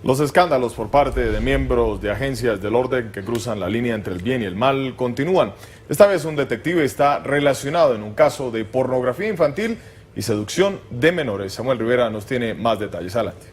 Los escándalos por parte de miembros de agencias del orden que cruzan la línea entre el bien y el mal continúan. Esta vez un detective está relacionado en un caso de pornografía infantil y seducción de menores. Samuel Rivera nos tiene más detalles. Adelante.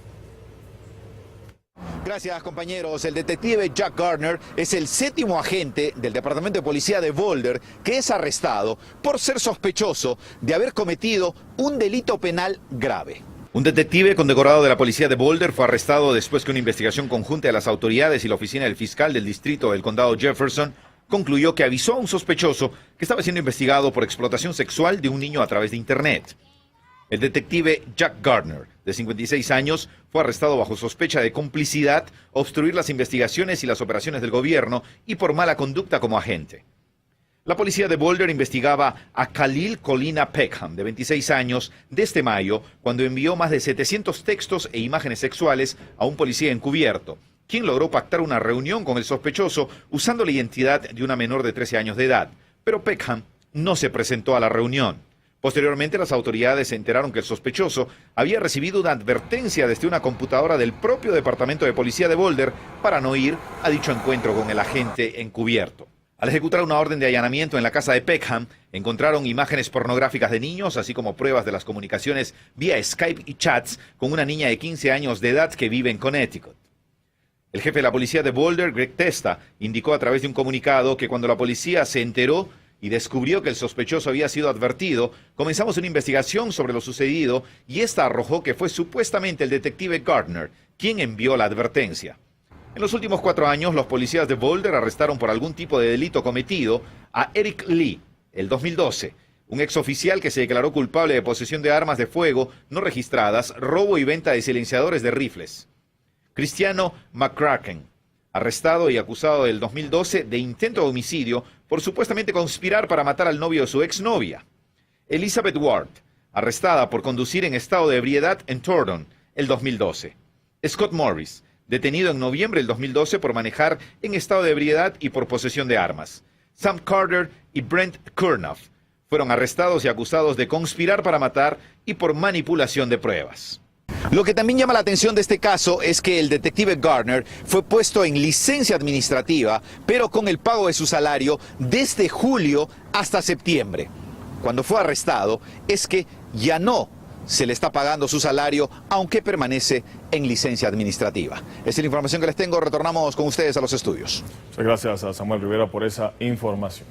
Gracias, compañeros. El detective Jack Gardner es el 7º agente del Departamento de Policía de Boulder que es arrestado por ser sospechoso de haber cometido un delito penal grave. Un detective condecorado de la policía de Boulder fue arrestado después que una investigación conjunta de las autoridades y la oficina del fiscal del distrito del condado Jefferson concluyó que avisó a un sospechoso que estaba siendo investigado por explotación sexual de un niño a través de Internet. El detective Jack Gardner, de 56 años, fue arrestado bajo sospecha de complicidad, obstruir las investigaciones y las operaciones del gobierno y por mala conducta como agente. La policía de Boulder investigaba a Khalil Colina Peckham, de 26 años, desde mayo, cuando envió más de 700 textos e imágenes sexuales a un policía encubierto, quien logró pactar una reunión con el sospechoso usando la identidad de una menor de 13 años de edad. Pero Peckham no se presentó a la reunión. Posteriormente, las autoridades se enteraron que el sospechoso había recibido una advertencia desde una computadora del propio Departamento de Policía de Boulder para no ir a dicho encuentro con el agente encubierto. Al ejecutar una orden de allanamiento en la casa de Peckham, encontraron imágenes pornográficas de niños, así como pruebas de las comunicaciones vía Skype y chats con una niña de 15 años de edad que vive en Connecticut. El jefe de la policía de Boulder, Greg Testa, indicó a través de un comunicado que cuando la policía se enteró y descubrió que el sospechoso había sido advertido, comenzamos una investigación sobre lo sucedido y esta arrojó que fue supuestamente el detective Gardner quien envió la advertencia. En los últimos 4 años, los policías de Boulder arrestaron por algún tipo de delito cometido a Eric Lee, el 2012, un exoficial que se declaró culpable de posesión de armas de fuego no registradas, robo y venta de silenciadores de rifles. Cristiano McCracken, arrestado y acusado del 2012 de intento de homicidio por supuestamente conspirar para matar al novio de su exnovia. Elizabeth Ward, arrestada por conducir en estado de ebriedad en Thornton, el 2012. Scott Morris, detenido en noviembre del 2012 por manejar en estado de ebriedad y por posesión de armas. Sam Carter y Brent Kurnoff fueron arrestados y acusados de conspirar para matar y por manipulación de pruebas. Lo que también llama la atención de este caso es que el detective Gardner fue puesto en licencia administrativa, pero con el pago de su salario desde julio hasta septiembre. Cuando fue arrestado es que ya no se le está pagando su salario, aunque permanece en licencia administrativa. Esa es la información que les tengo. Retornamos con ustedes a los estudios. Muchas gracias a Samuel Rivera por esa información.